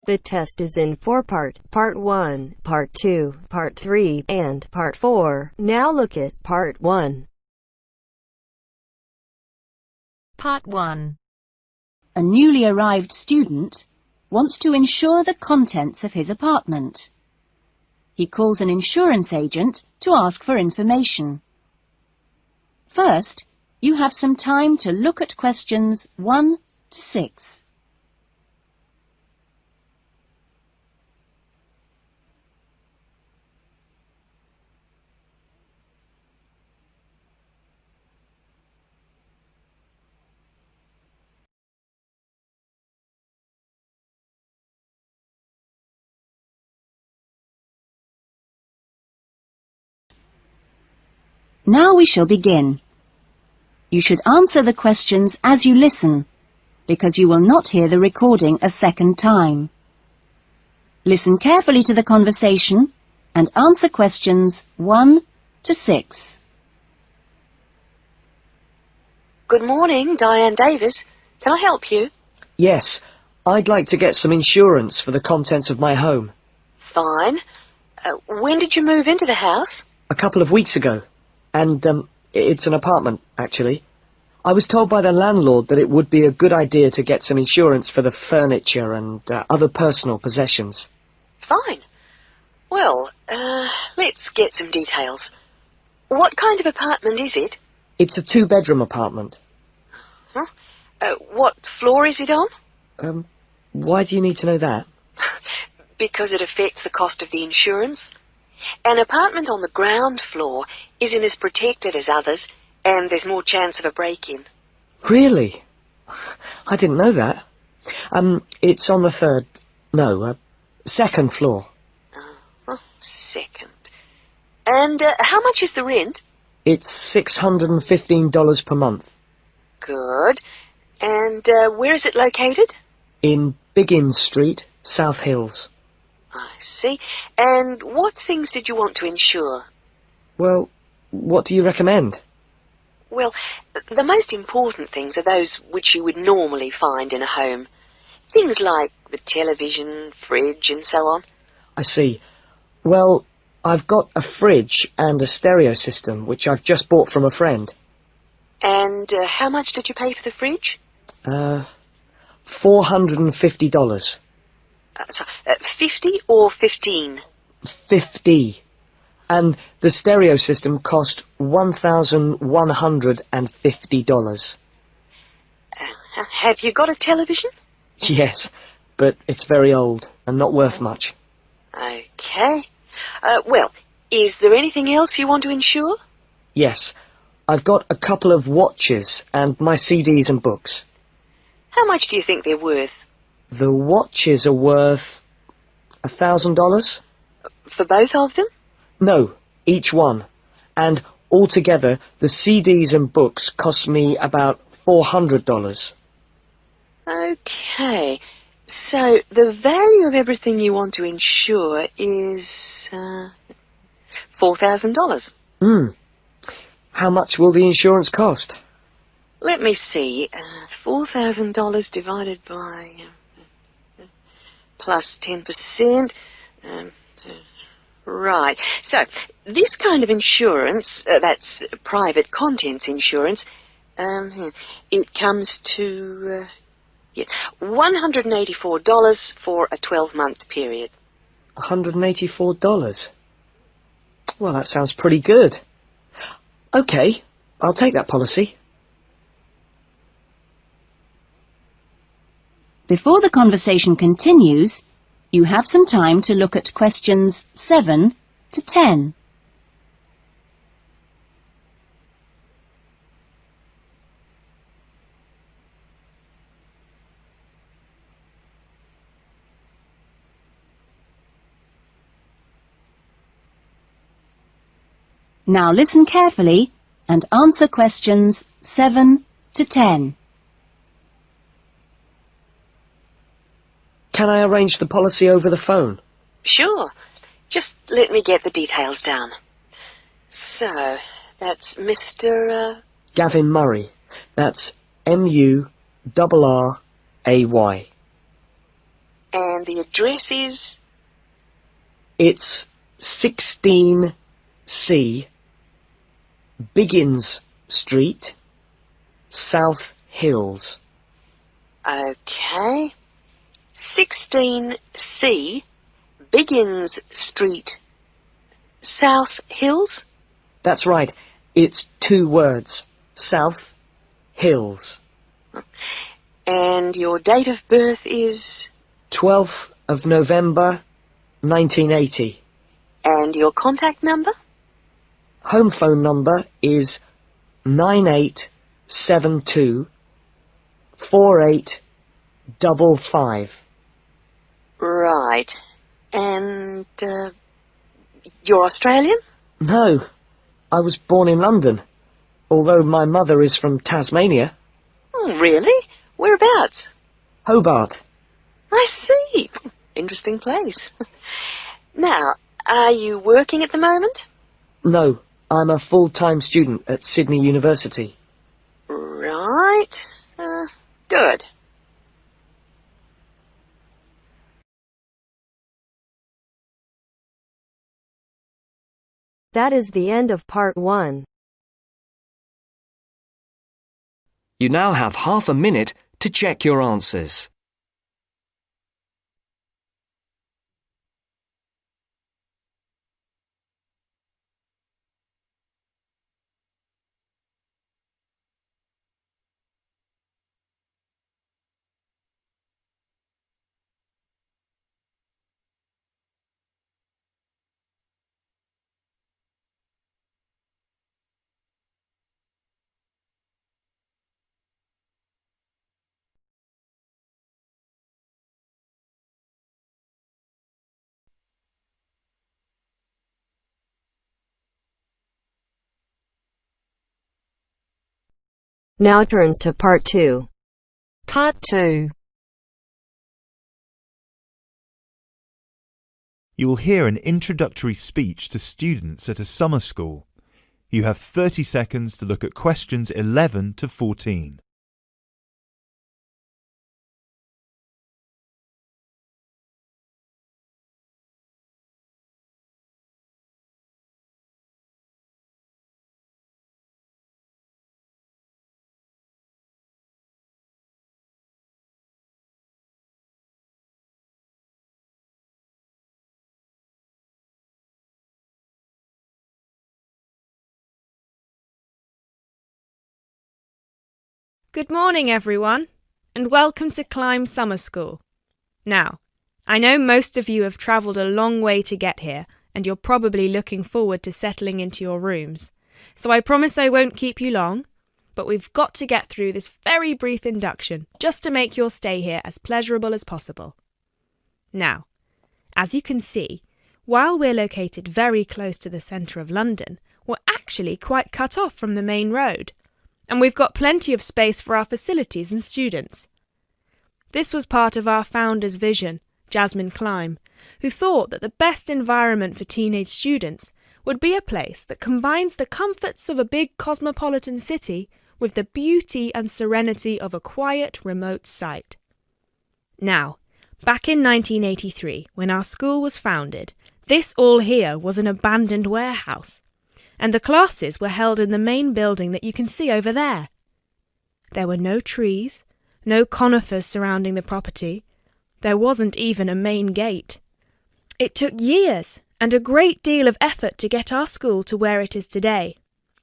The test is in 4-part, Part 1, Part 2, Part 3, and Part 4. Now look at Part 1. Part 1. A newly arrived student wants to insure the contents of his apartment. He calls an insurance agent to ask for information. First, you have some time to look at questions 1 to 6. Now we shall begin. You should answer the questions as you listen, because you will not hear the recording a second time. Listen carefully to the conversation and answer questions 1 to 6. Good morning, Diane Davis. Can I help you? Yes, I'd like to get some insurance for the contents of my home. Fine. When did you move into the house? A couple of weeks ago. And, it's an apartment, actually. I was told by the landlord that it would be a good idea to get some insurance for the furniture and other personal possessions. Fine. Well, let's get some details. What kind of apartment is it? It's a 2-bedroom apartment. Huh? What floor is it on? Why do you need to know that? Because it affects the cost of the insurance. An apartment on the ground floor isn't as protected as others, and there's more chance of a break-in. Really? I didn't know that. It's on the second floor. Second. And how much is the rent? It's $615 per month. Good. And where is it located? In Biggins Street, South Hills. I see. And what things did you want to insure? Well, what do you recommend? Well, the most important things are those which you would normally find in a home. Things like the television, fridge, and so on. I see. Well, I've got a fridge and a stereo system, which I've just bought from a friend. And how much did you pay for the fridge? $450. 50 or 15? 50. And the stereo system cost $1,150. Have you got a television? Yes, but it's very old and not worth much. Okay. Well, is there anything else you want to insure? Yes, I've got a couple of watches and my CDs and books. How much do you think they're worth? The watches are worth $1,000? For both of them? No, each one. And altogether, the CDs and books cost me about $400. Okay. So the value of everything you want to insure is $4,000. How much will the insurance cost? Let me see. $4,000 divided by plus 10%. Right. So this kind of insurance, that's private contents insurance, it comes to $184 for a 12-month period. $184? Well, that sounds pretty good. Okay, I'll take that policy. Before the conversation continues, you have some time to look at questions 7 to 10. Now listen carefully and answer questions 7 to 10. Can I arrange the policy over the phone? Sure. Just let me get the details down. So, that's Mr. Gavin Murray. That's M-U-R-R-A-Y. And the address is? It's 16C, Biggins Street, South Hills. Okay. 16C, Biggins Street, South Hills? That's right. It's 2 words. South Hills. And your date of birth is? 12th of November, 1980. And your contact number? Home phone number is 9872 4855. Right. And, you're Australian? No, I was born in London, although my mother is from Tasmania. Oh, really? Whereabouts? Hobart. I see. Interesting place. Now, are you working at the moment? No, I'm a full-time student at Sydney University. Right. Good. That is the end of part 1. You now have half a minute to check your answers. Now turns to part 2. Part 2. You will hear an introductory speech to students at a summer school. You have 30 seconds to look at questions 11 to 14. Good morning, everyone, and welcome to Climb Summer School. Now, I know most of you have travelled a long way to get here, and you're probably looking forward to settling into your rooms. So I promise I won't keep you long, but we've got to get through this very brief induction just to make your stay here as pleasurable as possible. Now, as you can see, while we're located very close to the centre of London, we're actually quite cut off from the main road. And we've got plenty of space for our facilities and students. This was part of our founder's vision, Jasmine Climb, who thought that the best environment for teenage students would be a place that combines the comforts of a big cosmopolitan city with the beauty and serenity of a quiet, remote site. Now, back in 1983, when our school was founded, this all here was an abandoned warehouse, and the classes were held in the main building that you can see over there. There were no trees, no conifers surrounding the property. There wasn't even a main gate. It took years and a great deal of effort to get our school to where it is today.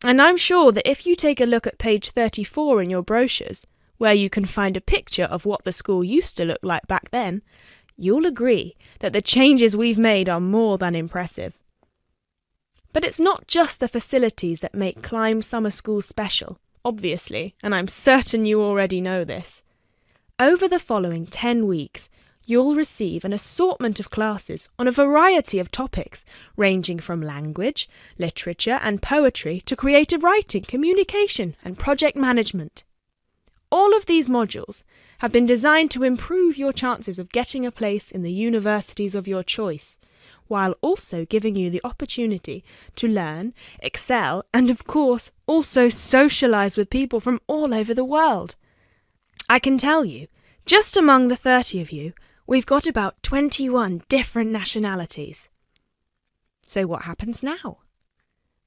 And I'm sure that if you take a look at page 34 in your brochures, where you can find a picture of what the school used to look like back then, you'll agree that the changes we've made are more than impressive. But it's not just the facilities that make Climb Summer School special, obviously, and I'm certain you already know this. Over the following 10 weeks, you'll receive an assortment of classes on a variety of topics, ranging from language, literature and poetry to creative writing, communication and project management. All of these modules have been designed to improve your chances of getting a place in the universities of your choice, while also giving you the opportunity to learn, excel, and of course, also socialise with people from all over the world. I can tell you, just among the 30 of you, we've got about 21 different nationalities. So what happens now?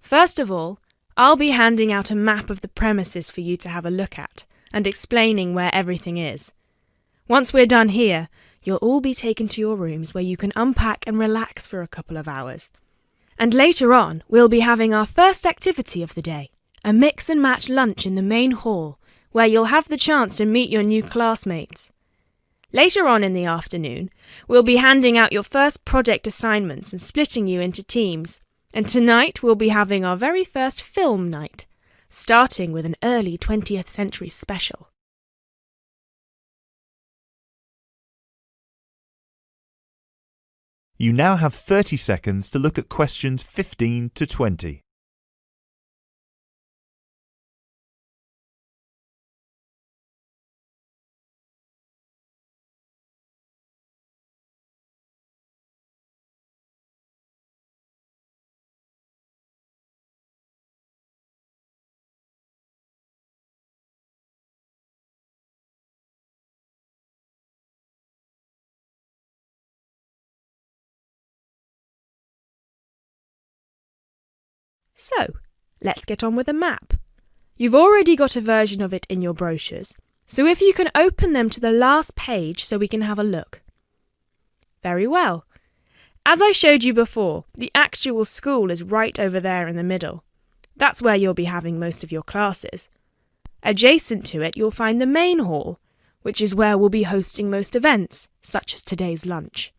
First of all, I'll be handing out a map of the premises for you to have a look at and explaining where everything is. Once we're done here, you'll all be taken to your rooms where you can unpack and relax for a couple of hours. And later on, we'll be having our first activity of the day, a mix and match lunch in the main hall, where you'll have the chance to meet your new classmates. Later on in the afternoon, we'll be handing out your first project assignments and splitting you into teams. And tonight we'll be having our very first film night, starting with an early 20th century special. You now have 30 seconds to look at questions 15 to 20. So, let's get on with the map. You've already got a version of it in your brochures, so if you can open them to the last page so we can have a look. Very well. As I showed you before, the actual school is right over there in the middle. That's where you'll be having most of your classes. Adjacent to it, you'll find the main hall, which is where we'll be hosting most events, such as today's lunch.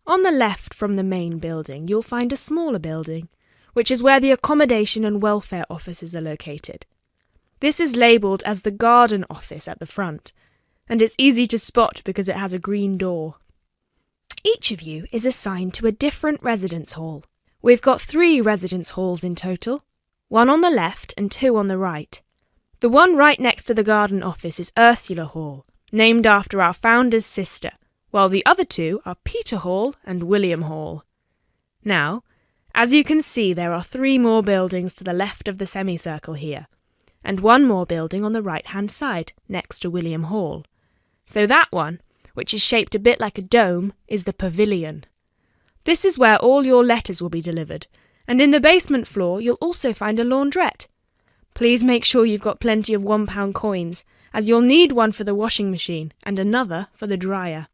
On the left from the main building, you'll find a smaller building, which is where the accommodation and welfare offices are located. This is labelled as the garden office at the front, and it's easy to spot because it has a green door. Each of you is assigned to a different residence hall. We've got 3 residence halls in total, 1 on the left and 2 on the right. The one right next to the garden office is Ursula Hall, named after our founder's sister, while the other 2 are Peter Hall and William Hall. Now, as you can see, there are 3 more buildings to the left of the semicircle here, and 1 more building on the right-hand side, next to William Hall. So that one, which is shaped a bit like a dome, is the pavilion. This is where all your letters will be delivered, and in the basement floor you'll also find a laundrette. Please make sure you've got plenty of £1 coins, as you'll need one for the washing machine and another for the dryer.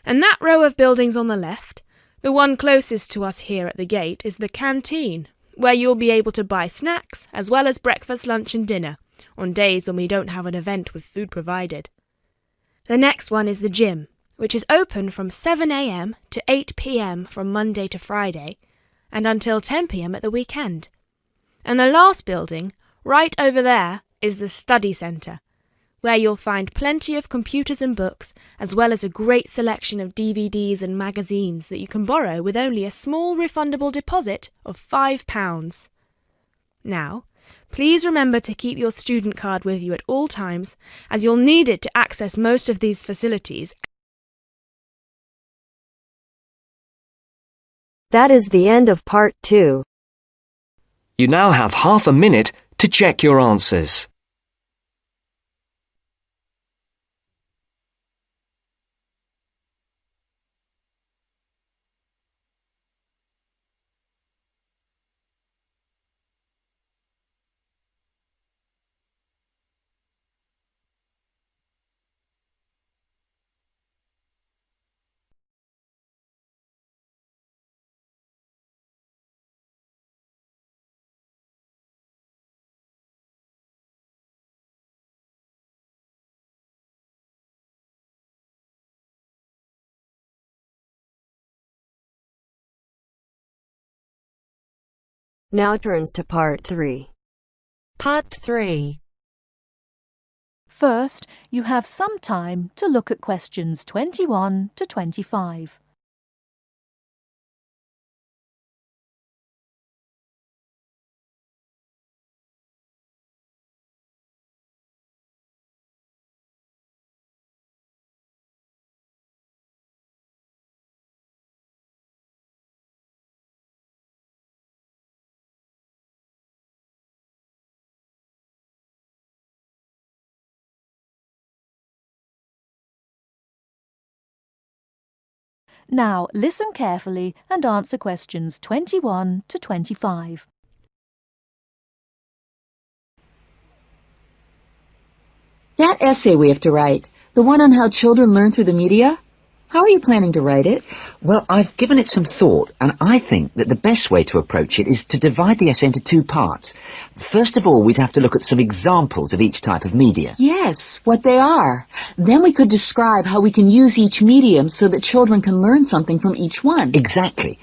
And that row of buildings on the left, the one closest to us here at the gate, is the canteen, where you'll be able to buy snacks as well as breakfast, lunch and dinner, on days when we don't have an event with food provided. The next one is the gym, which is open from 7 a.m. to 8 p.m. from Monday to Friday, and until 10 p.m. at the weekend. And the last building, right over there, is the study centre, where you'll find plenty of computers and books, as well as a great selection of DVDs and magazines that you can borrow with only a small refundable deposit of £5. Now, please remember to keep your student card with you at all times, as you'll need it to access most of these facilities. That is the end of part 2. You now have half a minute to check your answers. Now turns to part 3. Part 3. First, you have some time to look at questions 21 to 25. Now listen carefully and answer questions 21 to 25. That essay we have to write, the one on how children learn through the media, how are you planning to write it? Well, I've given it some thought, and I think that the best way to approach it is to divide the essay into two parts. First of all, we'd have to look at some examples of each type of media. Yes, what they are. Then we could describe how we can use each medium so that children can learn something from each one. Exactly.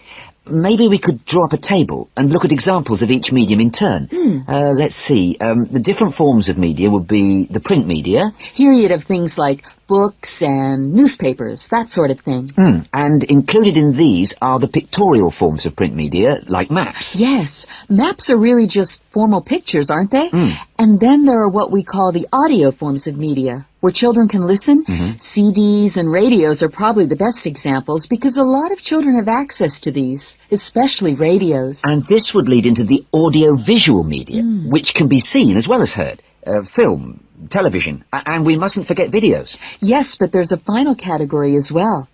Maybe we could draw up a table and look at examples of each medium in turn. Let's see. The different forms of media would be the print media. Here you'd have things like books and newspapers, that sort of thing. And included in these are the pictorial forms of print media, like maps. Yes, maps are really just formal pictures, aren't they? And then there are what we call the audio forms of media, where children can listen. CDs and radios are probably the best examples because a lot of children have access to these, especially radios. And this would lead into the audio-visual media, which can be seen as well as heard. Film, television, and we mustn't forget videos. Yes, but there's a final category as well.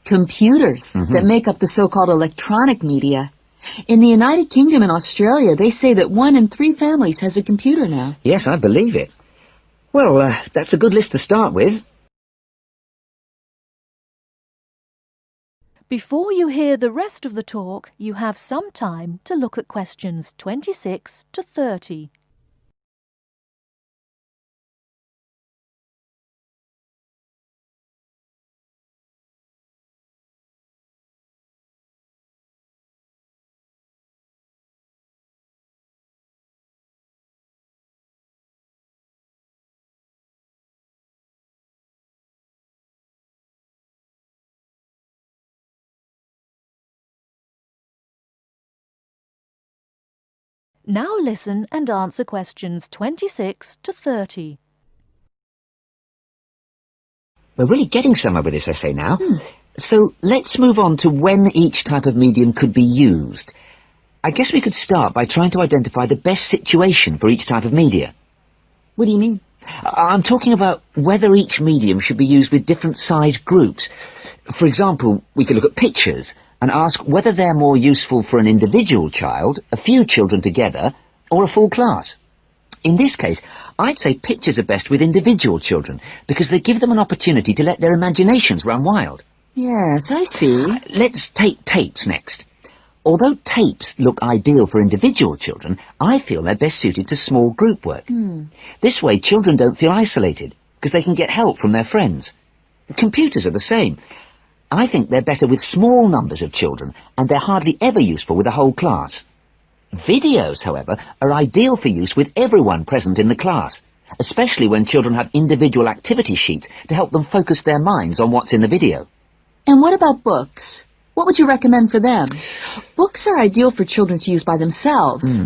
Computers that make up the so-called electronic media. In the United Kingdom and Australia, they say that 1 in 3 families has a computer now. Yes, I believe it. Well, that's a good list to start with. Before you hear the rest of the talk, you have some time to look at questions 26 to 30. Now listen and answer questions 26 to 30. We're really getting somewhere with this essay now. So let's move on to when each type of medium could be used. I guess we could start by trying to identify the best situation for each type of media. What do you mean? I'm talking about whether each medium should be used with different size groups. For example, we could look at pictures and ask whether they're more useful for an individual child, a few children together, or a full class. In this case, I'd say pictures are best with individual children because they give them an opportunity to let their imaginations run wild. Yes, I see. Let's take tapes next. Although tapes look ideal for individual children, I feel they're best suited to small group work. This way, children don't feel isolated because they can get help from their friends. Computers are the same. I think they're better with small numbers of children, and they're hardly ever useful with a whole class. Videos, however, are ideal for use with everyone present in the class, especially when children have individual activity sheets to help them focus their minds on what's in the video. And what about books? What would you recommend for them? Books are ideal for children to use by themselves.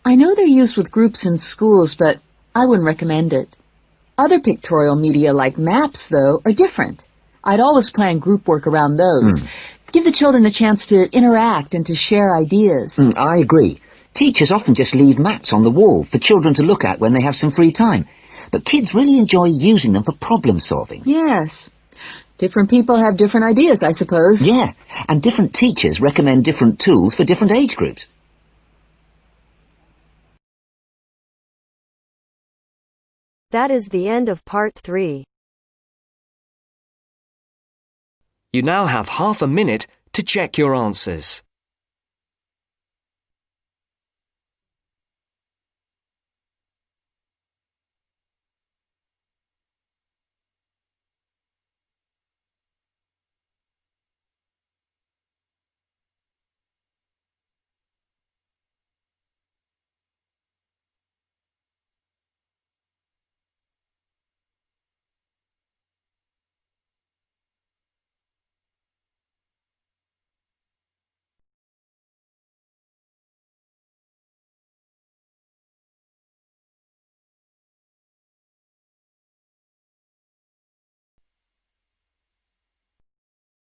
I know they're used with groups in schools, but I wouldn't recommend it. Other pictorial media like maps, though, are different. I'd always plan group work around those. Give the children a chance to interact and to share ideas. I agree. Teachers often just leave maps on the wall for children to look at when they have some free time. But kids really enjoy using them for problem solving. Yes. Different people have different ideas, I suppose. Yeah, and different teachers recommend different tools for different age groups. That is the end of part 3. You now have half a minute to check your answers.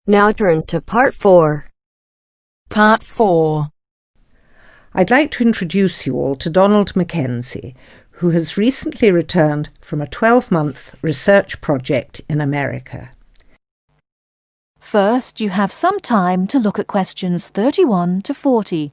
Now turns to part 4. Part 4. I'd like to introduce you all to Donald Mackenzie, who has recently returned from a 12-month research project in America. First, you have some time to look at questions 31 to 40.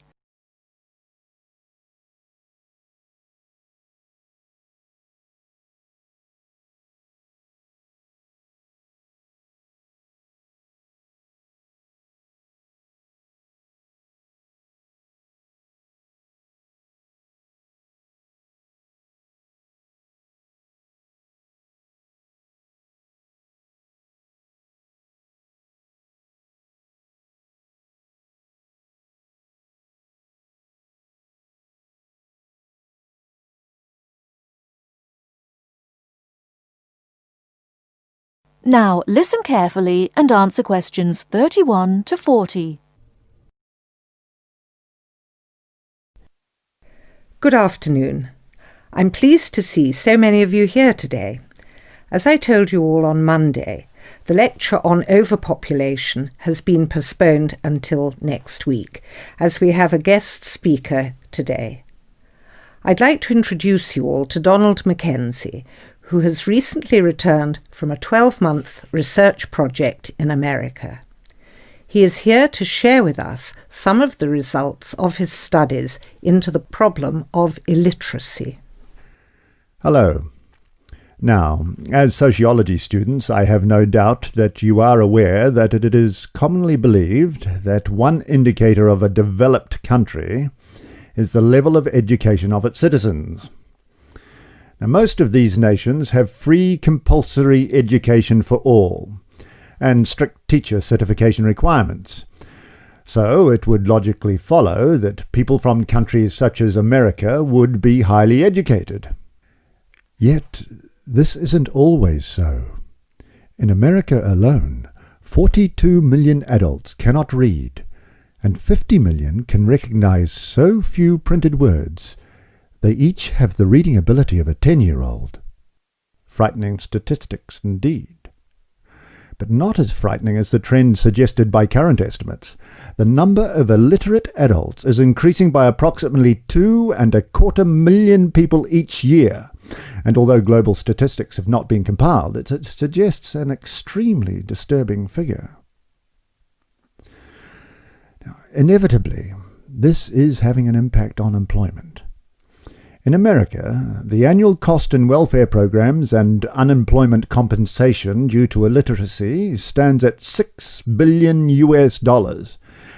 Now listen carefully and answer questions 31 to 40. Good afternoon. I'm pleased to see so many of you here today. As I told you all on Monday, the lecture on overpopulation has been postponed until next week, as we have a guest speaker today. I'd like to introduce you all to Donald Mackenzie, who has recently returned from a 12-month research project in America. He is here to share with us some of the results of his studies into the problem of illiteracy. Hello. Now, as sociology students, I have no doubt that you are aware that it is commonly believed that one indicator of a developed country is the level of education of its citizens. Now, most of these nations have free compulsory education for all, and strict teacher certification requirements. So it would logically follow that people from countries such as America would be highly educated. Yet, this isn't always so. In America alone, 42 million adults cannot read, and 50 million can recognize so few printed words they each have the reading ability of a 10-year-old. Frightening statistics indeed. But not as frightening as the trend suggested by current estimates. The number of illiterate adults is increasing by approximately 2.25 million people each year, and although global statistics have not been compiled, it suggests an extremely disturbing figure. Now, inevitably, this is having an impact on employment. In America, the annual cost in welfare programs and unemployment compensation due to illiteracy stands at $6 billion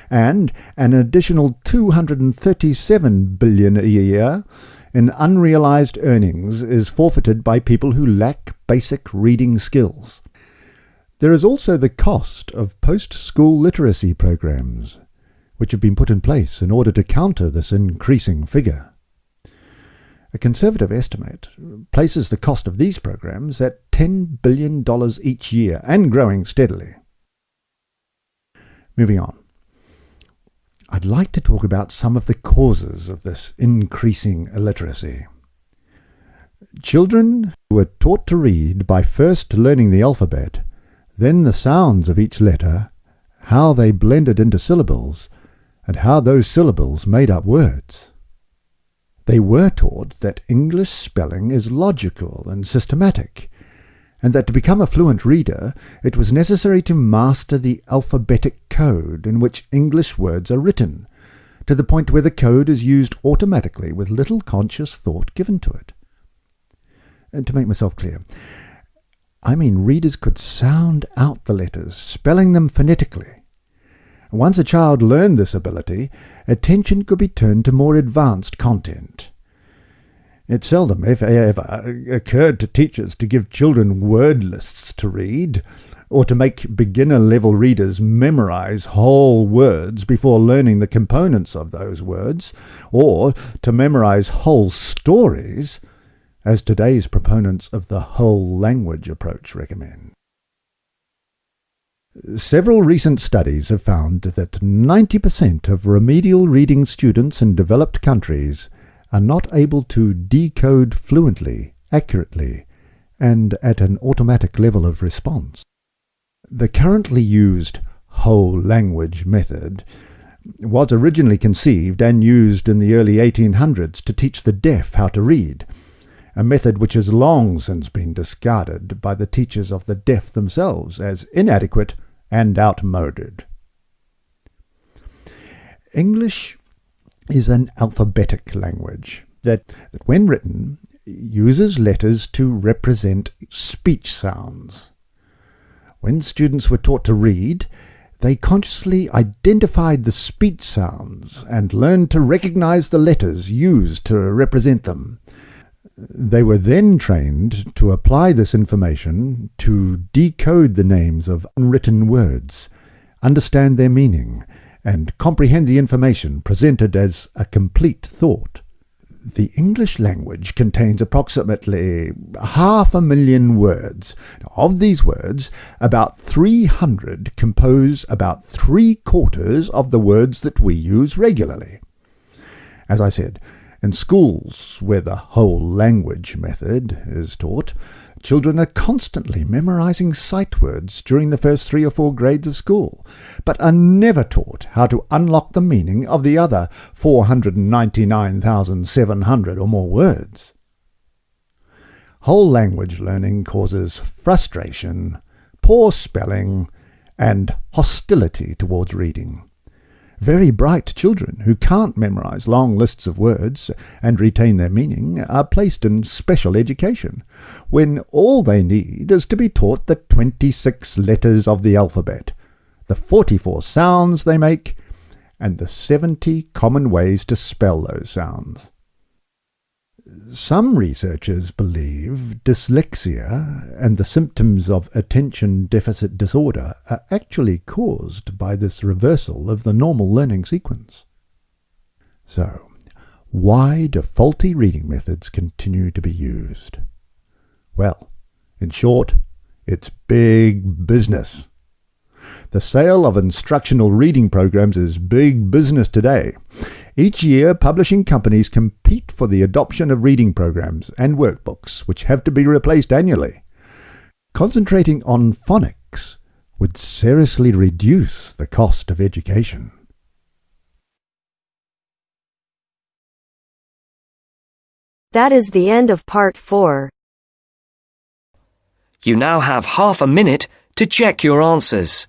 and an additional $237 billion a year in unrealized earnings is forfeited by people who lack basic reading skills. There is also the cost of post-school literacy programs, which have been put in place in order to counter this increasing figure. A conservative estimate places the cost of these programs at $10 billion each year and growing steadily. Moving on. I'd like to talk about some of the causes of this increasing illiteracy. Children were taught to read by first learning the alphabet, then the sounds of each letter, how they blended into syllables, and how those syllables made up words. They were taught that English spelling is logical and systematic, and that to become a fluent reader it was necessary to master the alphabetic code in which English words are written, to the point where the code is used automatically with little conscious thought given to it. And to make myself clear, I mean readers could sound out the letters, spelling them phonetically. Once a child learned this ability, attention could be turned to more advanced content. It seldom, if ever, occurred to teachers to give children word lists to read, or to make beginner-level readers memorize whole words before learning the components of those words, or to memorize whole stories, as today's proponents of the whole language approach recommend. Several recent studies have found that 90% of remedial reading students in developed countries are not able to decode fluently, accurately, and at an automatic level of response. The currently used whole language method was originally conceived and used in the early 1800s to teach the deaf how to read, a method which has long since been discarded by the teachers of the deaf themselves as inadequate and outmoded. English is an alphabetic language that when written, uses letters to represent speech sounds. When students were taught to read, they consciously identified the speech sounds and learned to recognize the letters used to represent them. They were then trained to apply this information to decode the names of unwritten words, understand their meaning, and comprehend the information presented as a complete thought. The English language contains approximately 500,000 words. Of these words, about 300 compose about 3/4 of the words that we use regularly. As I said, in schools where the whole language method is taught, children are constantly memorizing sight words during the first 3 or 4 grades of school, but are never taught how to unlock the meaning of the other 499,700 or more words. Whole language learning causes frustration, poor spelling, and hostility towards reading. Very bright children who can't memorize long lists of words and retain their meaning are placed in special education, when all they need is to be taught the 26 letters of the alphabet, the 44 sounds they make, and the 70 common ways to spell those sounds. Some researchers believe dyslexia and the symptoms of attention deficit disorder are actually caused by this reversal of the normal learning sequence. So, why do faulty reading methods continue to be used? Well, in short, it's big business. The sale of instructional reading programs is big business today. Each year, publishing companies compete for the adoption of reading programs and workbooks, which have to be replaced annually. Concentrating on phonics would seriously reduce the cost of education. That is the end of part 4. You now have half a minute to check your answers.